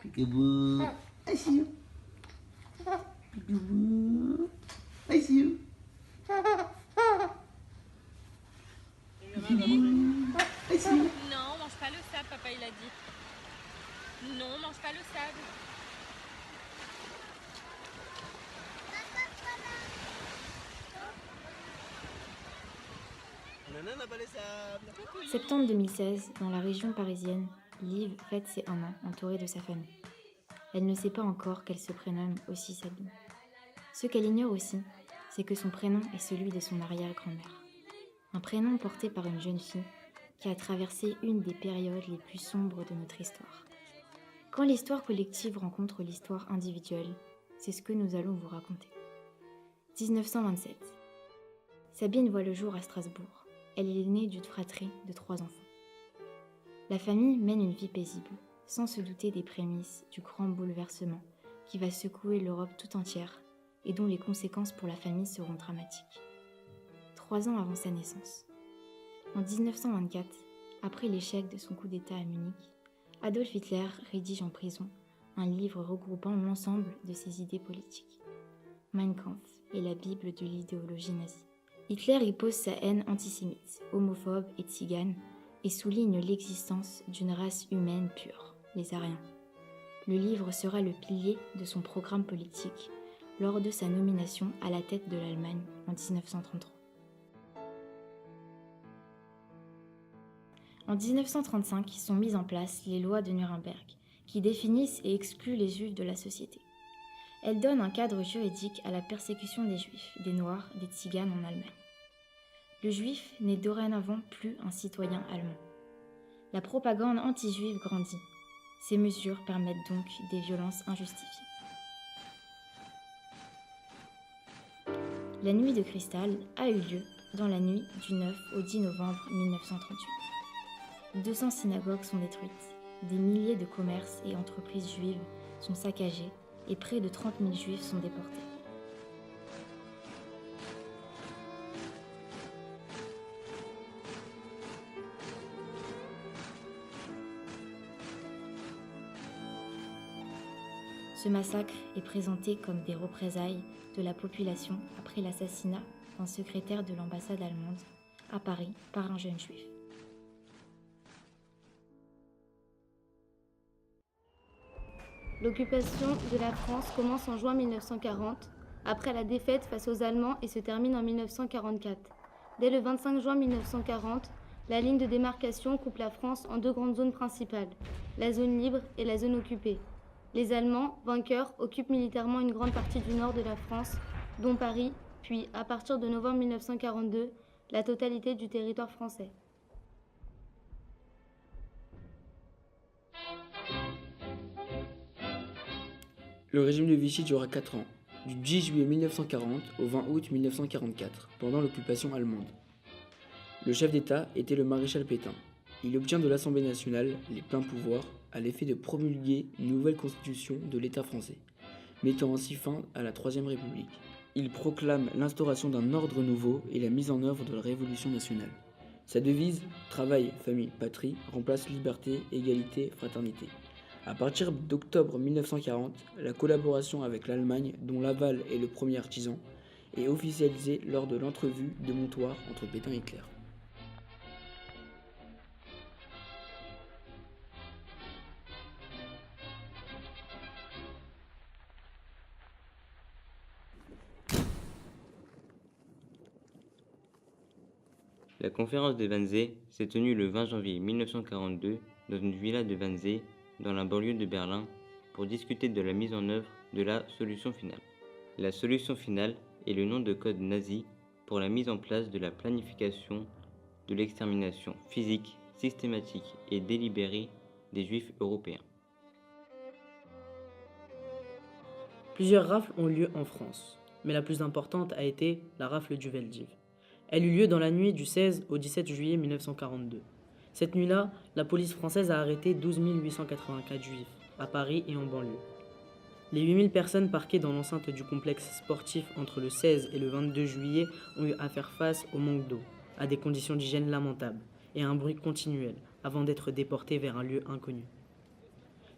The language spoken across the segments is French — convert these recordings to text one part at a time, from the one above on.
Peekaboo. I see you. Peekaboo. I see you. Peekaboo. I see you. Non, mange pas le sable, papa il a dit. Non, mange pas le sable. Nana n'a pas les sables. Septembre 2016, dans la région parisienne, Liv fête ses 1 an entourée de sa famille. Elle ne sait pas encore qu'elle se prénomme aussi Sabine. Ce qu'elle ignore aussi, c'est que son prénom est celui de son arrière-grand-mère. Un prénom porté par une jeune fille qui a traversé une des périodes les plus sombres de notre histoire. Quand l'histoire collective rencontre l'histoire individuelle, c'est ce que nous allons vous raconter. 1927. Sabine voit le jour à Strasbourg. Elle est l'aînée d'une fratrie de 3 enfants. La famille mène une vie paisible, sans se douter des prémices du grand bouleversement qui va secouer l'Europe tout entière et dont les conséquences pour la famille seront dramatiques. 3 ans avant sa naissance. En 1924, après l'échec de son coup d'État à Munich, Adolf Hitler rédige en prison un livre regroupant l'ensemble de ses idées politiques. Mein Kampf est la Bible de l'idéologie nazie. Hitler y pose sa haine antisémite, homophobe et tzigane et souligne l'existence d'une race humaine pure, les Aryens. Le livre sera le pilier de son programme politique lors de sa nomination à la tête de l'Allemagne en 1933. En 1935 sont mises en place les lois de Nuremberg, qui définissent et excluent les Juifs de la société. Elles donnent un cadre juridique à la persécution des Juifs, des Noirs, des Tziganes en Allemagne. Le Juif n'est dorénavant plus un citoyen allemand. La propagande anti-juive grandit. Ces mesures permettent donc des violences injustifiées. La nuit de cristal a eu lieu dans la nuit du 9 au 10 novembre 1938. 200 synagogues sont détruites, des milliers de commerces et entreprises juives sont saccagées et près de 30 000 juifs sont déportés. Ce massacre est présenté comme des représailles de la population après l'assassinat d'un secrétaire de l'ambassade allemande à Paris par un jeune juif. L'occupation de la France commence en juin 1940, après la défaite face aux Allemands et se termine en 1944. Dès le 25 juin 1940, la ligne de démarcation coupe la France en 2 grandes zones principales, la zone libre et la zone occupée. Les Allemands, vainqueurs, occupent militairement une grande partie du nord de la France, dont Paris, puis, à partir de novembre 1942, la totalité du territoire français. Le régime de Vichy dura 4 ans, du 10 juillet 1940 au 20 août 1944, pendant l'occupation allemande. Le chef d'État était le maréchal Pétain. Il obtient de l'Assemblée nationale les pleins pouvoirs à l'effet de promulguer une nouvelle constitution de l'État français, mettant ainsi fin à la Troisième République. Il proclame l'instauration d'un ordre nouveau et la mise en œuvre de la Révolution nationale. Sa devise « Travail, famille, patrie » remplace liberté, égalité, fraternité. À partir d'octobre 1940, la collaboration avec l'Allemagne, dont Laval est le premier artisan, est officialisée lors de l'entrevue de Montoire entre Pétain et Hitler. La conférence de Wannsee s'est tenue le 20 janvier 1942 dans une villa de Wannsee, dans la banlieue de Berlin, pour discuter de la mise en œuvre de la solution finale. La solution finale est le nom de code nazi pour la mise en place de la planification de l'extermination physique, systématique et délibérée des Juifs européens. Plusieurs rafles ont lieu en France, mais la plus importante a été la rafle du Veldiv. Elle eut lieu dans la nuit du 16 au 17 juillet 1942. Cette nuit-là, la police française a arrêté 12 884 juifs, à Paris et en banlieue. Les 8000 personnes parquées dans l'enceinte du complexe sportif entre le 16 et le 22 juillet ont eu à faire face au manque d'eau, à des conditions d'hygiène lamentables et à un bruit continuel, avant d'être déportées vers un lieu inconnu.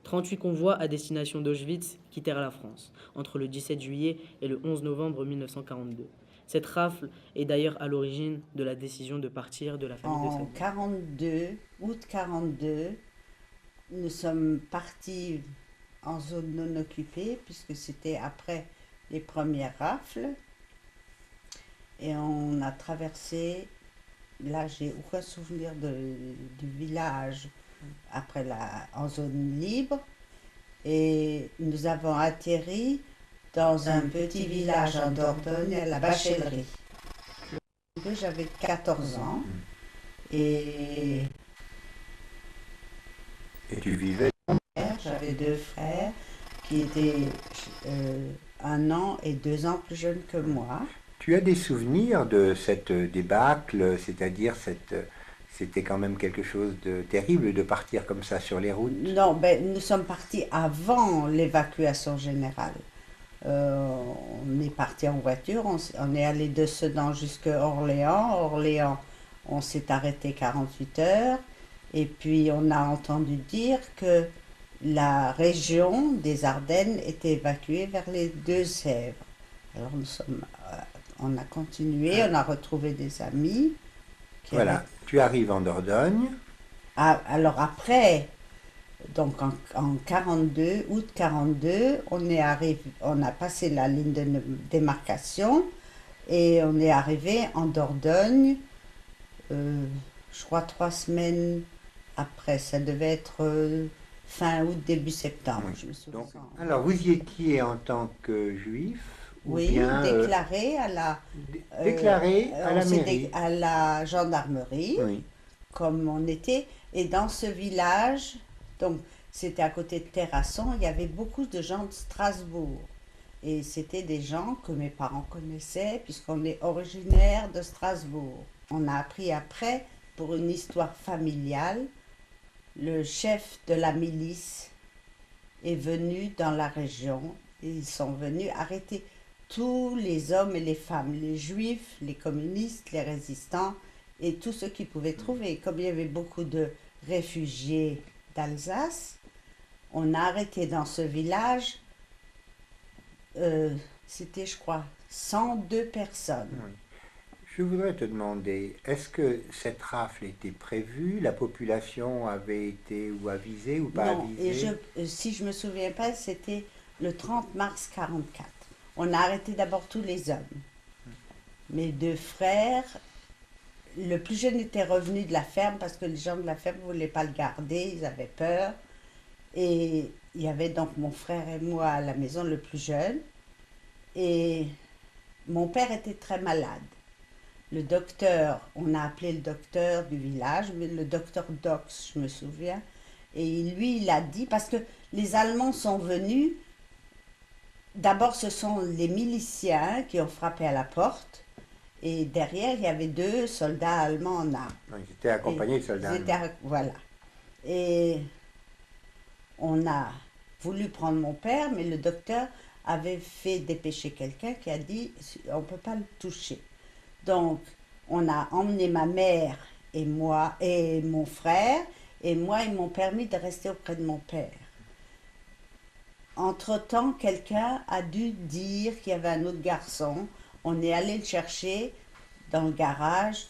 38 convois à destination d'Auschwitz quittèrent la France entre le 17 juillet et le 11 novembre 1942. Cette rafle est d'ailleurs à l'origine de la décision de partir de la famille de En Salim. 42, août 42, nous sommes partis en zone non occupée, puisque c'était après les premières rafles. Et on a traversé, là j'ai aucun souvenir du village après en zone libre. Et nous avons atterri dans un petit village en Dordogne, à la Bachellerie. J'avais 14 ans et tu vivais? j'avais 2 frères qui étaient 1 an et 2 ans plus jeunes que moi. Tu as des souvenirs de cette débâcle, c'est-à-dire c'était quand même quelque chose de terrible de partir comme ça sur les routes? Non, nous sommes partis avant l'évacuation générale. On est parti en voiture, on est allé de Sedan jusqu'à Orléans. Orléans, on s'est arrêté 48 heures. Et puis on a entendu dire que la région des Ardennes était évacuée vers les Deux-Sèvres. Alors on a continué, on a retrouvé des amis. Voilà, tu arrives en Dordogne. Alors après, donc en 42, août 42, on a passé la ligne de démarcation et on est arrivé en Dordogne, je crois 3 semaines après. Ça devait être fin août, début septembre, Oui. je me souviens. Alors vous y étiez en tant que juif? Ou Oui, bien, déclaré à la déclaré à la mairie. à la gendarmerie, Oui. comme on était. Et dans ce village, donc c'était à côté de Terrasson, il y avait beaucoup de gens de Strasbourg. Et c'était des gens que mes parents connaissaient, puisqu'on est originaire de Strasbourg. On a appris après, pour une histoire familiale, le chef de la milice est venu dans la région. Et ils sont venus arrêter tous les hommes et les femmes, les juifs, les communistes, les résistants et tous ceux qu'ils pouvaient trouver. Comme il y avait beaucoup de réfugiés d'Alsace, on a arrêté dans ce village, c'était je crois 102 personnes. Oui. Je voudrais te demander, est-ce que cette rafle était prévue? La population avait été ou avisée ou pas Non, avisée? et si je me souviens pas, c'était le 30 mars 44. On a arrêté d'abord tous les hommes. Mes 2 frères, le plus jeune était revenu de la ferme parce que les gens de la ferme ne voulaient pas le garder, ils avaient peur. Et il y avait donc mon frère et moi à la maison, le plus jeune. Et mon père était très malade. Le docteur, on a appelé le docteur du village, le docteur Dox, je me souviens. Et lui, il a dit, parce que les Allemands sont venus, d'abord ce sont les miliciens qui ont frappé à la porte. Et derrière, il y avait 2 soldats allemands en armes. Ils étaient accompagnés de soldats allemands. Voilà. Et on a voulu prendre mon père, mais le docteur avait fait dépêcher quelqu'un qui a dit on ne peut pas le toucher. Donc, on a emmené ma mère et moi et mon frère, et moi, ils m'ont permis de rester auprès de mon père. Entre-temps, quelqu'un a dû dire qu'il y avait un autre garçon. On est allé le chercher dans le garage.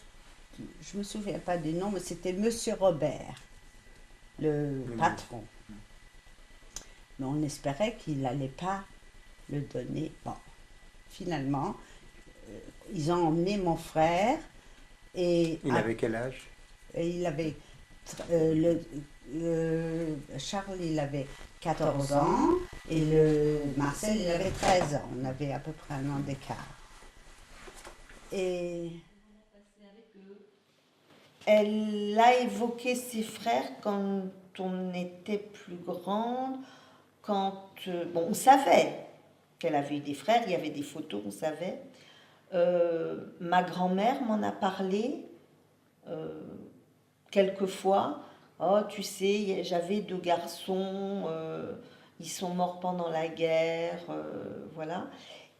Je ne me souviens pas du nom, mais c'était Monsieur Robert, le patron. Mais on espérait qu'il n'allait pas le donner. Bon, finalement, ils ont emmené mon frère. Et il avait quel âge? Et il avait... Charles, il avait 14 ans et Marcel, il avait 13 ans. On avait à peu près 1 an d'écart. Et elle a évoqué ses frères quand on était plus grande, quand... bon, on savait qu'elle avait eu des frères, il y avait des photos, on savait. Ma grand-mère m'en a parlé quelquefois. Oh, tu sais, j'avais 2 garçons, ils sont morts pendant la guerre, voilà.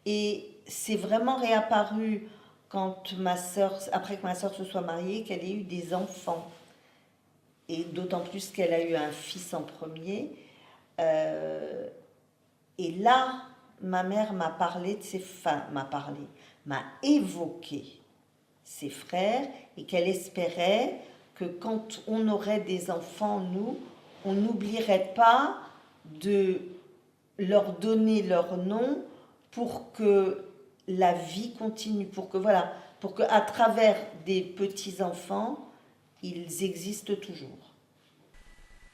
Et c'est vraiment réapparu quand après que ma sœur se soit mariée, qu'elle ait eu des enfants. Et d'autant plus qu'elle a eu un fils en premier. Et là, ma mère m'a parlé de m'a évoqué ses frères et qu'elle espérait que quand on aurait des enfants, nous, on n'oublierait pas de leur donner leur nom pour que la vie continue, pour que à travers des petits-enfants, ils existent toujours.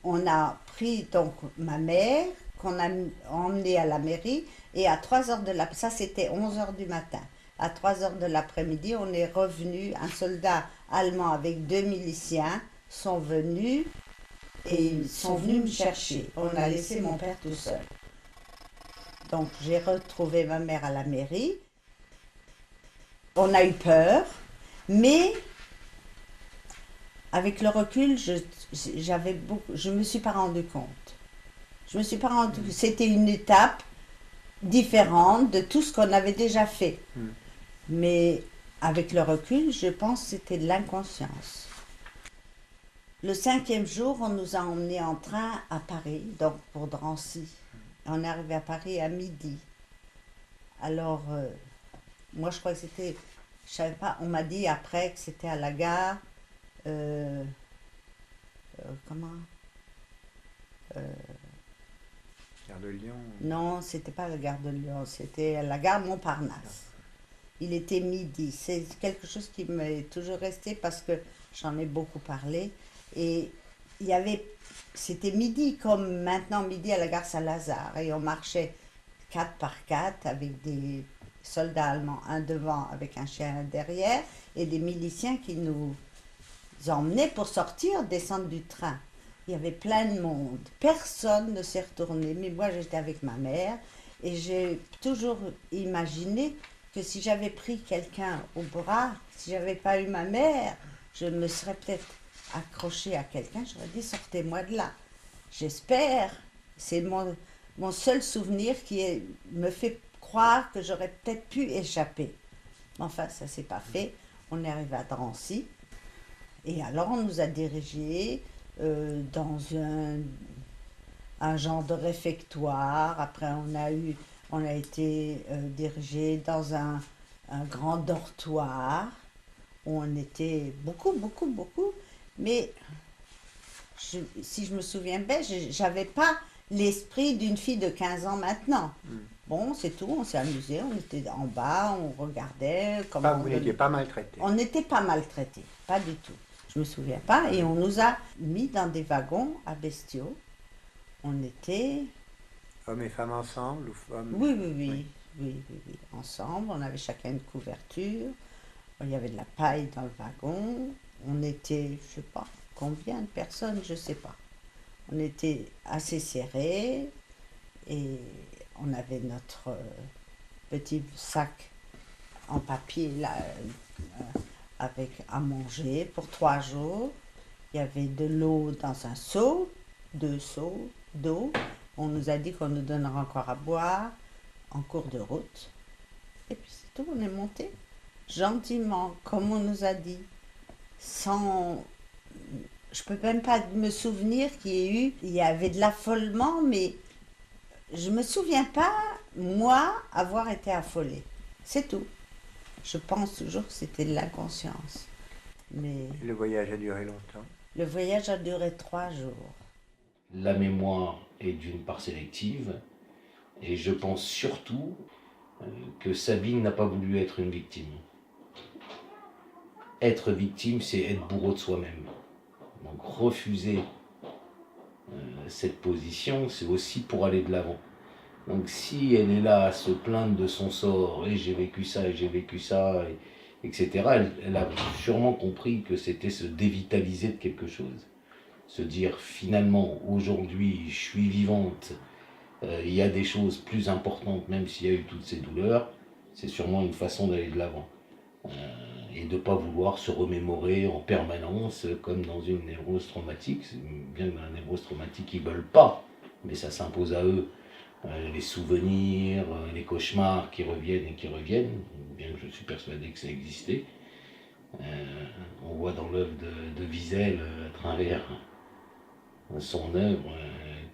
On a pris donc ma mère, qu'on a emmenée à la mairie, et à 3h de l'après-midi, ça c'était 11h du matin, à 3h de l'après-midi, on est revenu, un soldat allemand avec 2 miliciens sont venus, et ils sont venus me chercher. On a laissé mon père tout seul. Donc j'ai retrouvé ma mère à la mairie. On a eu peur, mais avec le recul, je me suis pas rendu compte. Je me suis pas rendu compte. C'était une étape différente de tout ce qu'on avait déjà fait. Mais avec le recul, je pense que c'était de l'inconscience. Le 5e jour, on nous a emmenés en train à Paris, donc pour Drancy. On est arrivé à Paris à midi. Alors, moi je crois que c'était, je savais pas, on m'a dit après que c'était à la gare, comment Gare de Lyon. Non, c'était pas la gare de Lyon, c'était à la gare Montparnasse. Il était midi. C'est quelque chose qui m'est toujours resté parce que j'en ai beaucoup parlé. Et c'était midi comme maintenant midi à la gare Saint-Lazare. Et on marchait 4 par 4 avec des soldats allemands, un devant avec un chien derrière, et des miliciens qui nous emmenaient pour sortir, descendre du train. Il y avait plein de monde. Personne ne s'est retourné. Mais moi, j'étais avec ma mère et j'ai toujours imaginé que si j'avais pris quelqu'un au bras, si j'avais pas eu ma mère, je me serais peut-être accrochée à quelqu'un, j'aurais dit sortez-moi de là. J'espère, c'est mon seul souvenir qui me fait croire que j'aurais peut-être pu échapper. Mais enfin, ça s'est pas fait. On est arrivé à Drancy et alors on nous a dirigés dans un genre de réfectoire. Après, on a été dirigé dans un grand dortoir où on était beaucoup. Mais si je me souviens bien, j'avais pas l'esprit d'une fille de 15 ans maintenant. Bon, c'est tout, on s'est amusé, on était en bas, on regardait. Vous n'étiez pas maltraité. On n'était pas maltraités, pas du tout. Je me souviens pas. Et on nous a mis dans des wagons à bestiaux. On était... Hommes et femmes ensemble ou femmes... Oui, ensemble. On avait chacun une couverture. Il y avait de la paille dans le wagon. On était, je sais pas, combien de personnes, je sais pas. On était assez serrés et on avait notre petit sac en papier là, avec à manger pour 3 jours. Il y avait de l'eau dans un seau, 2 seaux d'eau. On nous a dit qu'on nous donnerait encore à boire en cours de route. Et puis c'est tout, on est monté gentiment, comme on nous a dit, sans... Je peux même pas me souvenir il y avait de l'affolement, mais je me souviens pas, moi, avoir été affolée. C'est tout. Je pense toujours que c'était de l'inconscience. Mais... Le voyage a duré longtemps? Le voyage a duré 3 jours. La mémoire est d'une part sélective, et je pense surtout que Sabine n'a pas voulu être une victime. Être victime, c'est être bourreau de soi-même. Donc refuser cette position, c'est aussi pour aller de l'avant. Donc si elle est là à se plaindre de son sort, et j'ai vécu ça, etc., elle a sûrement compris que c'était se dévitaliser de quelque chose. Se dire finalement, aujourd'hui, je suis vivante, il y a des choses plus importantes, même s'il y a eu toutes ces douleurs, c'est sûrement une façon d'aller de l'avant. Et de ne pas vouloir se remémorer en permanence, comme dans une névrose traumatique. Bien que dans la névrose traumatique, ils ne veulent pas, mais ça s'impose à eux. Les souvenirs, les cauchemars qui reviennent et qui reviennent, bien que je suis persuadé que ça existait. On voit dans l'œuvre de Wiesel, à travers son œuvre,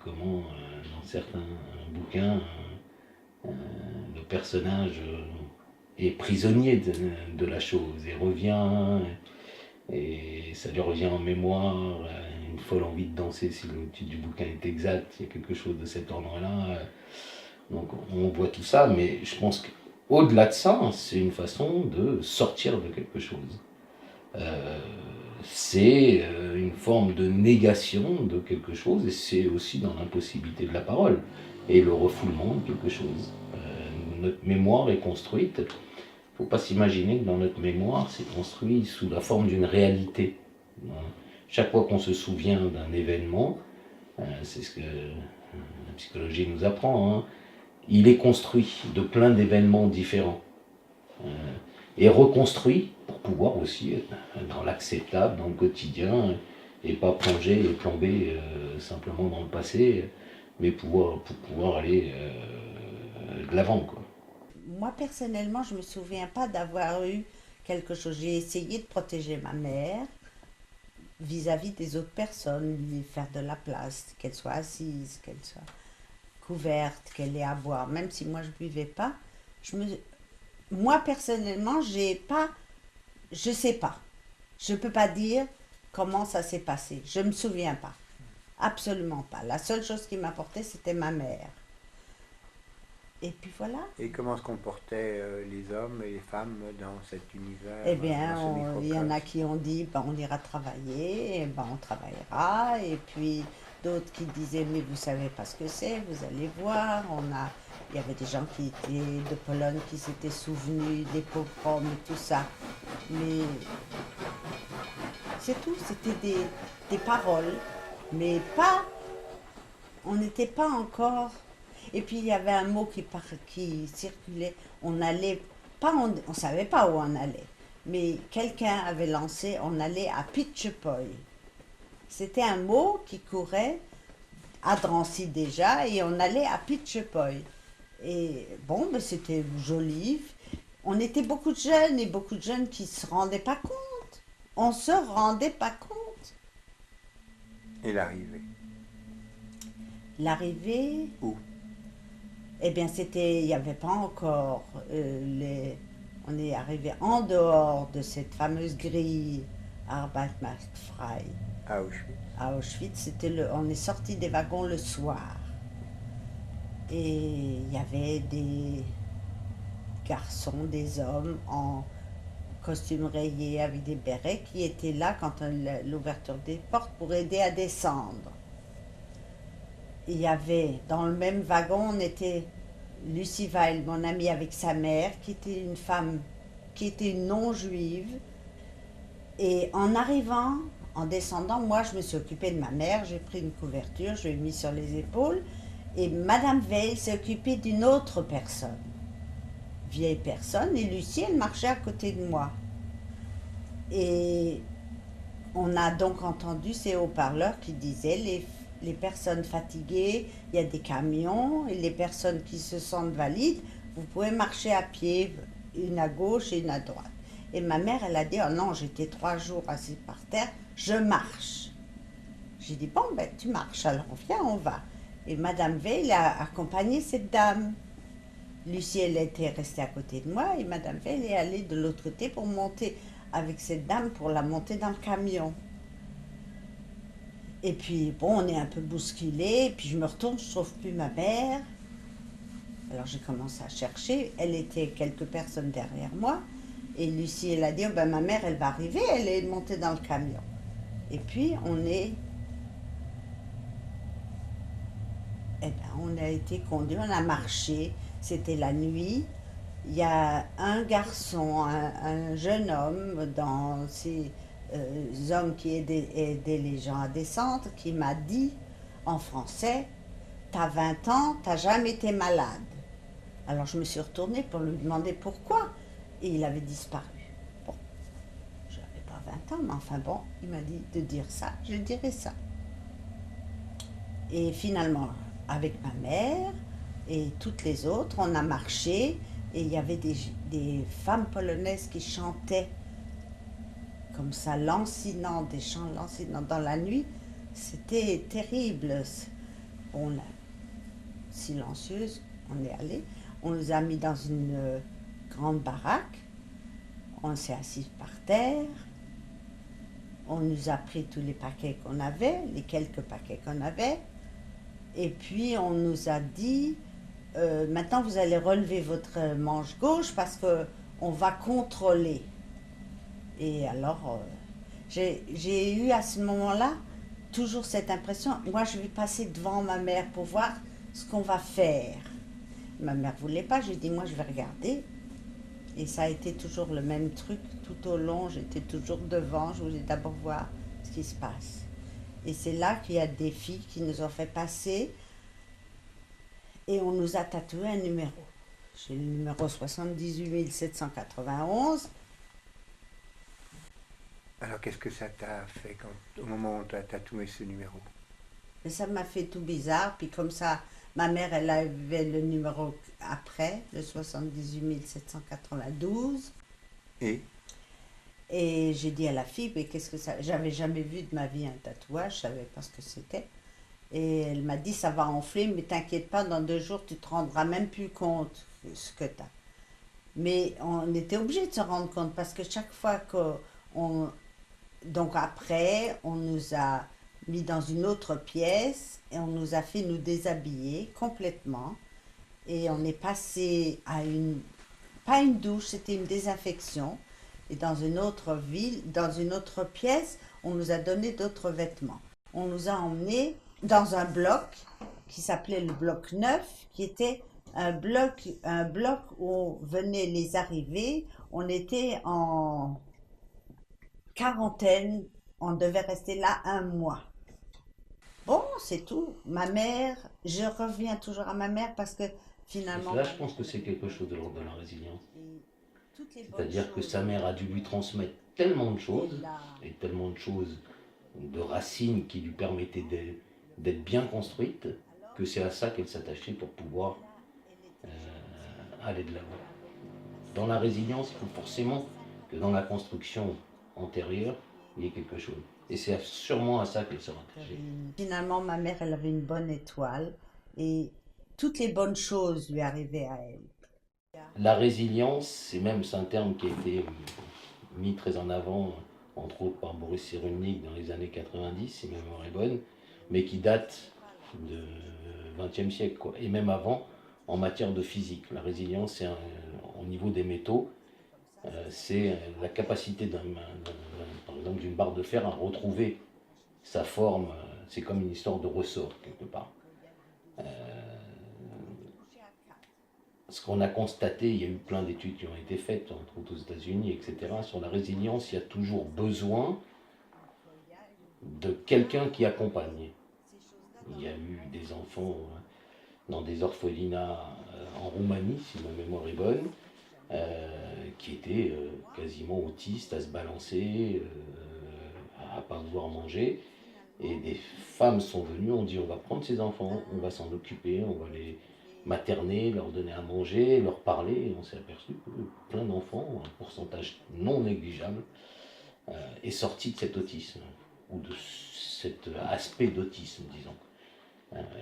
comment, dans certains bouquins, le personnage est prisonnier de la chose et revient, et ça lui revient en mémoire, une folle envie de danser, si le titre du bouquin est exact, il y a quelque chose de cet ordre-là. Donc on voit tout ça, mais je pense qu'au-delà de ça, c'est une façon de sortir de quelque chose. C'est une forme de négation de quelque chose, et c'est aussi dans l'impossibilité de la parole et le refoulement de quelque chose. Notre mémoire est construite. Il ne faut pas s'imaginer que dans notre mémoire, c'est construit sous la forme d'une réalité. Chaque fois qu'on se souvient d'un événement, c'est ce que la psychologie nous apprend, hein, il est construit de plein d'événements différents. Et reconstruit pour pouvoir aussi être dans l'acceptable, dans le quotidien, et pas plonger et plomber simplement dans le passé, mais pour pouvoir aller de l'avant, quoi. Moi, personnellement, je ne me souviens pas d'avoir eu quelque chose. J'ai essayé de protéger ma mère vis-à-vis des autres personnes, lui faire de la place, qu'elle soit assise, qu'elle soit couverte, qu'elle ait à boire, même si moi je ne buvais pas. Moi, personnellement, je ne sais pas. Je ne peux pas dire comment ça s'est passé. Je ne me souviens pas. Absolument pas. La seule chose qui m'apportait, c'était ma mère. Et puis voilà. Et comment se comportaient les hommes et les femmes dans cet univers? Eh bien, il y en a qui ont dit, ben, on ira travailler, et ben, on travaillera. Et puis d'autres qui disaient, mais vous savez pas ce que c'est, vous allez voir. Il y avait des gens qui étaient de Pologne qui s'étaient souvenus des pogroms et tout ça. Mais c'est tout, c'était des paroles, mais pas, on n'était pas encore. Et puis il y avait un mot qui circulait, on allait, pas on savait pas où on allait, mais quelqu'un avait lancé, on allait à Pitchepoy. C'était un mot qui courait à Drancy déjà, et on allait à Pitchepoy. Et bon, ben c'était joli. On était beaucoup de jeunes, et beaucoup de jeunes qui ne se rendaient pas compte. On ne se rendait pas compte. Et l'arrivée? L'arrivée? Où? Eh bien, il n'y avait pas encore on est arrivé en dehors de cette fameuse grille Arbeitsmarktfrei. À Auschwitz. À Auschwitz, on est sorti des wagons le soir. Et il y avait des garçons, des hommes en costume rayé avec des bérets qui étaient là quand l'ouverture des portes pour aider à descendre. Il y avait, dans le même wagon, on était Lucie Weil, mon amie, avec sa mère, qui était une femme, qui était une non-juive. Et en arrivant, en descendant, moi, je me suis occupée de ma mère, j'ai pris une couverture, je l'ai mise sur les épaules, et Madame Weil s'est occupée d'une autre personne, vieille personne, et Lucie, elle marchait à côté de moi. Et on a donc entendu ces haut-parleurs qui disaient les personnes fatiguées, il y a des camions, et les personnes qui se sentent valides, vous pouvez marcher à pied, une à gauche et une à droite. Et ma mère, elle a dit, oh non, j'étais 3 jours assise par terre, je marche. J'ai dit, bon, ben tu marches, alors viens, on va. Et Madame Weil a accompagné cette dame. Lucie, elle était restée à côté de moi, et Madame Weil est allée de l'autre côté pour monter avec cette dame, pour la monter dans le camion. Et puis, bon, on est un peu bousculé, puis je me retourne, je ne trouve plus ma mère. Alors j'ai commencé à chercher, elle était quelques personnes derrière moi, et Lucie, elle a dit, oh, ben, ma mère, elle va arriver, elle est montée dans le camion. Et puis, on a été conduits, on a marché, c'était la nuit. Il y a un garçon, un jeune homme dans ces hommes qui aidaient les gens à descendre, qui m'a dit en français, t'as 20 ans, t'as jamais été malade. Alors je me suis retournée pour lui demander pourquoi, et il avait disparu. Bon, je n'avais pas 20 ans, mais enfin bon, il m'a dit de dire ça, je dirai ça. Et finalement, avec ma mère et toutes les autres, on a marché, et il y avait des femmes polonaises qui chantaient comme ça, lancinant, des chants lancinants dans la nuit. C'était terrible. silencieuse, on est allé. On nous a mis dans une grande baraque. On s'est assis par terre. On nous a pris tous les paquets qu'on avait, les quelques paquets qu'on avait. Et puis on nous a dit, maintenant vous allez relever votre manche gauche parce qu'on va contrôler. Et alors, j'ai eu à ce moment-là toujours cette impression, moi je vais passer devant ma mère pour voir ce qu'on va faire. Ma mère ne voulait pas, j'ai dit moi je vais regarder. Et ça a été toujours le même truc tout au long, j'étais toujours devant, je voulais d'abord voir ce qui se passe. Et c'est là qu'il y a des filles qui nous ont fait passer et on nous a tatoué un numéro. J'ai le numéro 78 791. Alors qu'est-ce que ça t'a fait au moment où tu as tatoué ce numéro? Et ça m'a fait tout bizarre, puis comme ça, ma mère, elle avait le numéro après, le 78 792. Et j'ai dit à la fille, mais qu'est-ce que ça... J'avais jamais vu de ma vie un tatouage, je savais pas ce que c'était. Et elle m'a dit, ça va enfler, mais t'inquiète pas, dans 2 jours, tu te rendras même plus compte de ce que tu as. Mais on était obligé de se rendre compte, parce que chaque fois qu'on... Donc après, on nous a mis dans une autre pièce et on nous a fait nous déshabiller complètement. Et on est passé à pas une douche, c'était une désinfection. Et dans une autre ville, dans une autre pièce, on nous a donné d'autres vêtements. On nous a emmenés dans un bloc qui s'appelait le bloc 9, qui était un bloc où venaient les arrivées. On était en quarantaine, on devait rester là 1 mois. Bon, c'est tout. Ma mère, je reviens toujours à ma mère parce que finalement... Là, je pense que c'est quelque chose de l'ordre de la résilience. C'est-à-dire que sa mère a dû lui transmettre tellement de choses, et tellement de choses, de racines qui lui permettaient d'être bien construite, que c'est à ça qu'elle s'attachait pour pouvoir aller de l'avant. Dans la résilience, il faut forcément que dans la construction antérieure, il y ait quelque chose. Et c'est sûrement à ça qu'elle se rattachait. Finalement, ma mère, elle avait une bonne étoile et toutes les bonnes choses lui arrivaient à elle. La résilience, c'est un terme qui a été mis très en avant, entre autres par Boris Cyrulnik dans les années 90, si ma mémoire est bonne, mais qui date du XXe siècle, quoi. Et même avant, en matière de physique. La résilience, c'est au niveau des métaux, c'est la capacité par exemple d'une barre de fer à retrouver sa forme. C'est comme une histoire de ressort quelque part. Ce qu'on a constaté, il y a eu plein d'études qui ont été faites, entre autres aux États-Unis, etc. Sur la résilience, il y a toujours besoin de quelqu'un qui accompagne. Il y a eu des enfants dans des orphelinats en Roumanie, si ma mémoire est bonne, qui étaient quasiment autistes, à se balancer, à ne pas vouloir manger. Et des femmes sont venues, ont dit on va prendre ces enfants, on va s'en occuper, on va les materner, leur donner à manger, leur parler. Et on s'est aperçu que plein d'enfants, un pourcentage non négligeable, est sorti de cet autisme, ou de cet aspect d'autisme, disons.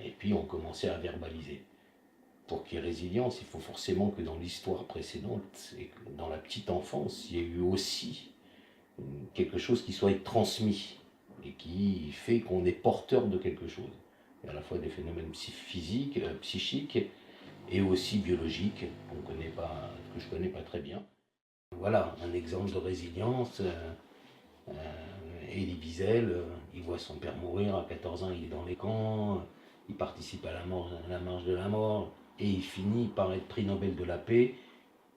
Et puis on commençait à verbaliser. Pour qu'il y ait résilience, il faut forcément que dans l'histoire précédente, et dans la petite enfance, il y ait eu aussi quelque chose qui soit transmis et qui fait qu'on est porteur de quelque chose. Il y a à la fois des phénomènes physiques, psychiques et aussi biologiques que je ne connais pas très bien. Voilà, un exemple de résilience. Elie Wiesel, il voit son père mourir à 14 ans, il est dans les camps, il participe à la marche de la mort. Et il finit par être prix Nobel de la paix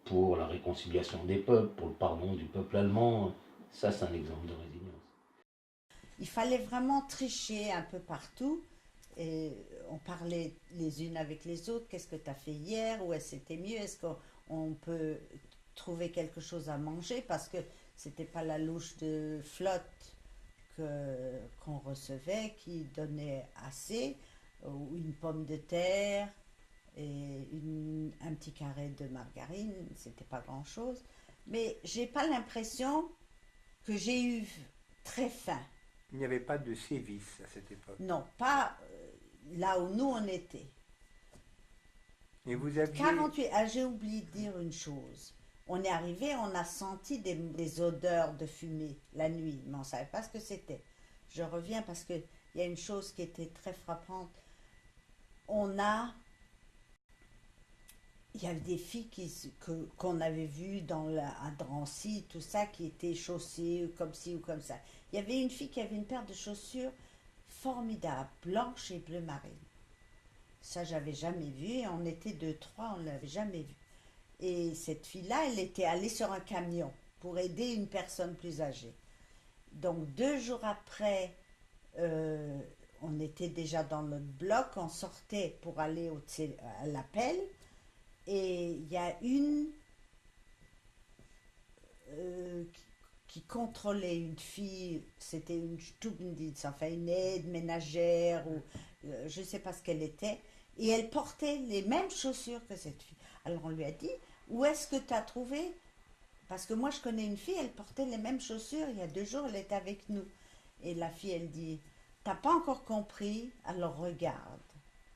pour la réconciliation des peuples, pour le pardon du peuple allemand. Ça, c'est un exemple de résilience. Il fallait vraiment tricher un peu partout. Et on parlait les unes avec les autres. Qu'est-ce que tu as fait hier? Où est-ce que c'était mieux? Est-ce qu'on peut trouver quelque chose à manger? Parce que c'était pas la louche de flotte qu'on recevait qui donnait assez, ou une pomme de terre. Et un petit carré de margarine, c'était pas grand-chose. Mais j'ai pas l'impression que j'ai eu très faim. Il n'y avait pas de sévices à cette époque. Non, pas là où nous on était. Et vous aviez... 48, ah, j'ai oublié de dire une chose. On est arrivé, on a senti des odeurs de fumée la nuit, mais on ne savait pas ce que c'était. Je reviens parce qu'il y a une chose qui était très frappante. Il y avait des filles qu'on avait vues à Drancy, tout ça, qui étaient chaussées comme ci ou comme ça. Il y avait une fille qui avait une paire de chaussures formidables, blanches et bleu marine. Ça, j'avais jamais vu, et on était deux, trois, on ne l'avait jamais vu. Et cette fille-là, elle était allée sur un camion pour aider une personne plus âgée. Donc 2 jours après, on était déjà dans notre bloc, on sortait pour aller à l'appel, et il y a une qui contrôlait une fille, c'était une Stubenditz, enfin une aide ménagère, ou je ne sais pas ce qu'elle était, et elle portait les mêmes chaussures que cette fille. Alors on lui a dit, où est-ce que tu as trouvé? Parce que moi je connais une fille, elle portait les mêmes chaussures, il y a 2 jours elle était avec nous. Et la fille elle dit, t'as pas encore compris, alors regarde.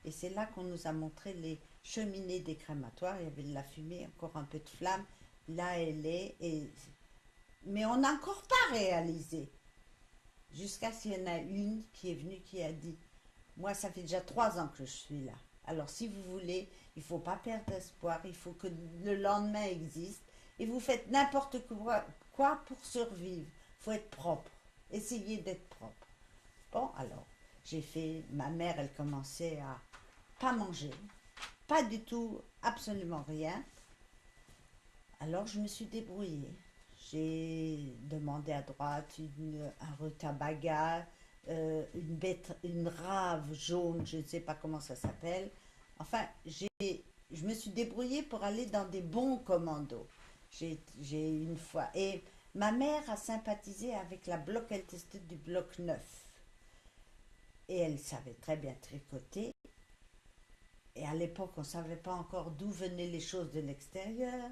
Et c'est là qu'on nous a montré les cheminées des crématoires, il y avait de la fumée, encore un peu de flamme, là elle est, mais on n'a encore pas réalisé. Jusqu'à ce qu'il y en a une qui est venue qui a dit, moi ça fait déjà 3 ans que je suis là. Alors si vous voulez, il ne faut pas perdre espoir, il faut que le lendemain existe. Et vous faites n'importe quoi pour survivre. Il faut être propre. Essayez d'être propre. Bon, alors, ma mère, elle commençait à pas manger. Pas du tout, absolument rien. Alors je me suis débrouillée. J'ai demandé à droite un rutabaga, une rave jaune, je ne sais pas comment ça s'appelle. Enfin, je me suis débrouillée pour aller dans des bons commandos. J'ai une fois... Et ma mère a sympathisé avec la bloc-LTST du bloc 9. Et elle savait très bien tricoter. Et à l'époque, on ne savait pas encore d'où venaient les choses de l'extérieur.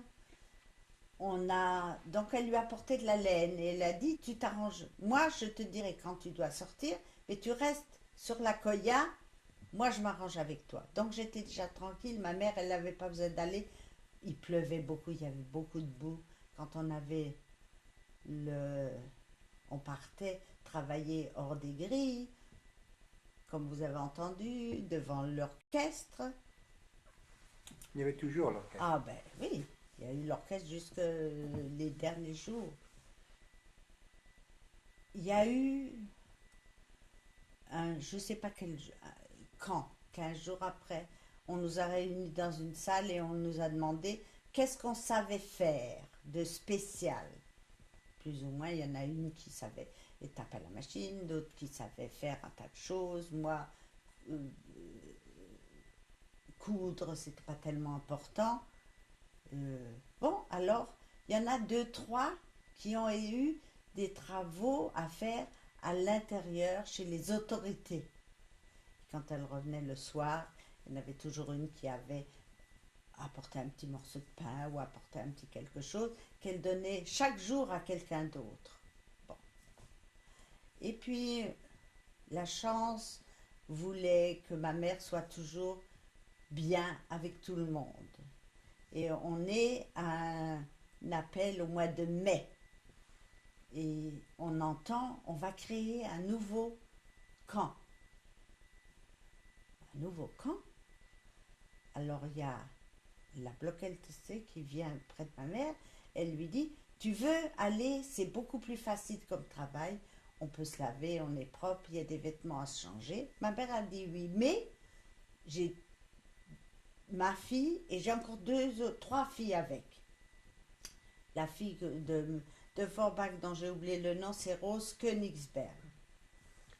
Donc elle lui a apporté de la laine et elle a dit, tu t'arranges. Moi, je te dirai quand tu dois sortir, mais tu restes sur la koya. Moi, je m'arrange avec toi. Donc, j'étais déjà tranquille. Ma mère, elle n'avait pas besoin d'aller. Il pleuvait beaucoup, il y avait beaucoup de boue. Quand on partait travailler hors des grilles, comme vous avez entendu, devant l'orchestre. Il y avait toujours l'orchestre. Ah ben oui, il y a eu l'orchestre jusque les derniers jours. Il y a eu je ne sais pas quand, 15 jours après, on nous a réunis dans une salle et on nous a demandé qu'est-ce qu'on savait faire de spécial. Plus ou moins, il y en a une qui savait taper à la machine, d'autres qui savaient faire un tas de choses. Moi, coudre, c'était pas tellement important. Bon, alors, il y en a 2, 3 qui ont eu des travaux à faire à l'intérieur chez les autorités. Quand elles revenaient le soir, il y en avait toujours une qui avait apporté un petit morceau de pain ou apporté un petit quelque chose qu'elle donnait chaque jour à quelqu'un d'autre. Bon. Et puis, la chance voulait que ma mère soit toujours bien avec tout le monde. Et on est à un appel au mois de mai. Et on entend, on va créer un nouveau camp. Un nouveau camp. Alors il y a la bloc LTC qui vient près de ma mère, elle lui dit, tu veux aller, c'est beaucoup plus facile comme travail, on peut se laver, on est propre, il y a des vêtements à se changer. Ma mère a dit oui, mais j'ai ma fille et j'ai encore 3 filles avec. La fille de Forbach dont j'ai oublié le nom, c'est Rose Königsberg.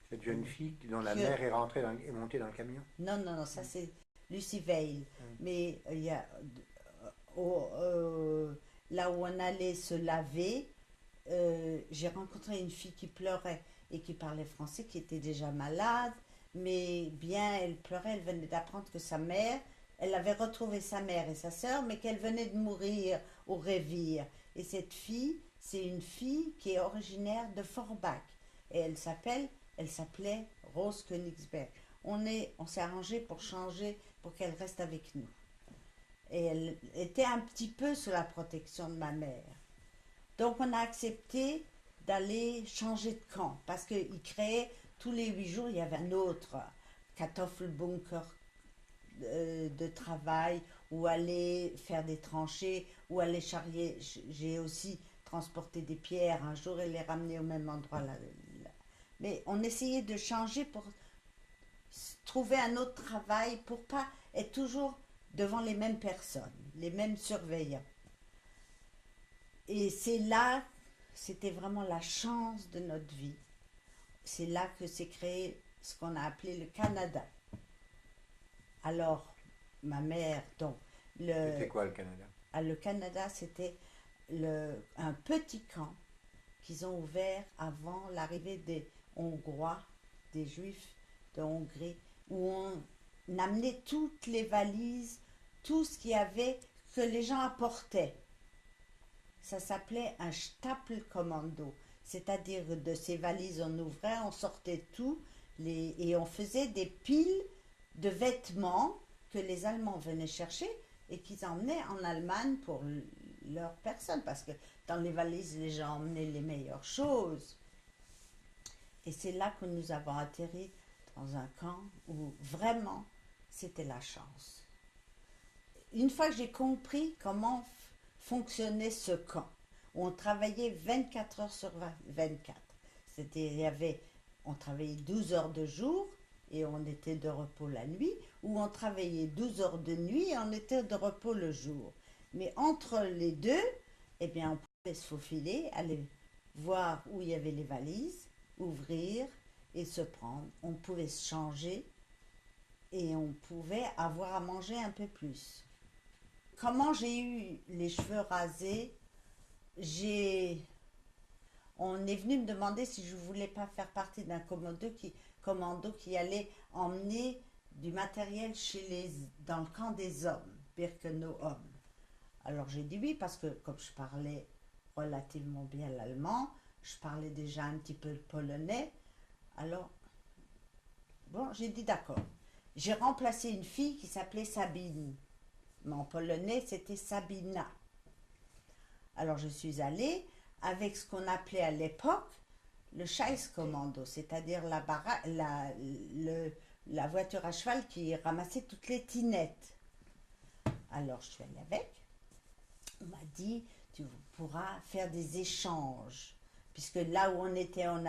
Cette jeune fille dont la mère est montée dans le camion? Non, non, non, ça c'est Lucie Veil. Mais il y a là où on allait se laver, j'ai rencontré une fille qui pleurait et qui parlait français, qui était déjà malade, mais bien elle pleurait, elle venait d'apprendre que sa mère, elle avait retrouvé sa mère et sa sœur, mais qu'elle venait de mourir au Révire. Et cette fille, c'est une fille qui est originaire de Forbach. Et elle s'appelait Rose Königsberg. On s'est arrangé pour changer, pour qu'elle reste avec nous. Et elle était un petit peu sous la protection de ma mère. Donc on a accepté d'aller changer de camp parce qu'ils créaient tous les 8 jours, il y avait un autre Kartoffelbunker de travail ou aller faire des tranchées ou aller charrier. J'ai aussi transporté des pierres un jour et les ramener au même endroit. Mais on essayait de changer pour trouver un autre travail pour pas être toujours devant les mêmes personnes, les mêmes surveillants. Et c'est là, c'était vraiment la chance de notre vie. C'est là que s'est créé ce qu'on a appelé le Canada. Alors, ma mère, donc... C'était quoi le Canada? Le Canada, c'était un petit camp qu'ils ont ouvert avant l'arrivée des Hongrois, des Juifs de Hongrie, où on amenait toutes les valises, tout ce qu'il y avait que les gens apportaient. Ça s'appelait un Stapelkommando, c'est-à-dire de ces valises on ouvrait, on sortait tout, et on faisait des piles de vêtements que les Allemands venaient chercher et qu'ils emmenaient en Allemagne pour leur personne, parce que dans les valises, les gens emmenaient les meilleures choses. Et c'est là que nous avons atterri dans un camp où vraiment c'était la chance. Une fois que j'ai compris comment fonctionnait ce camp, où on travaillait 24 heures sur 24, on travaillait 12 heures de jour et on était de repos la nuit, ou on travaillait 12 heures de nuit et on était de repos le jour. Mais entre les deux, eh bien, on pouvait se faufiler, aller voir où il y avait les valises, ouvrir et se prendre. On pouvait se changer et on pouvait avoir à manger un peu plus. Comment j'ai eu les cheveux rasés, on est venu me demander si je ne voulais pas faire partie d'un commando qui allait emmener du matériel dans le camp des hommes, Birkenau-Hommes. Alors j'ai dit oui parce que comme je parlais relativement bien l'allemand, je parlais déjà un petit peu le polonais, alors bon, j'ai dit d'accord. J'ai remplacé une fille qui s'appelait Sabine, mais en polonais c'était Sabina. Alors je suis allée avec ce qu'on appelait à l'époque le Scheißkommando, c'est-à-dire la voiture à cheval qui ramassait toutes les tinettes. Alors je suis allée avec, on m'a dit tu pourras faire des échanges, puisque là où on était, on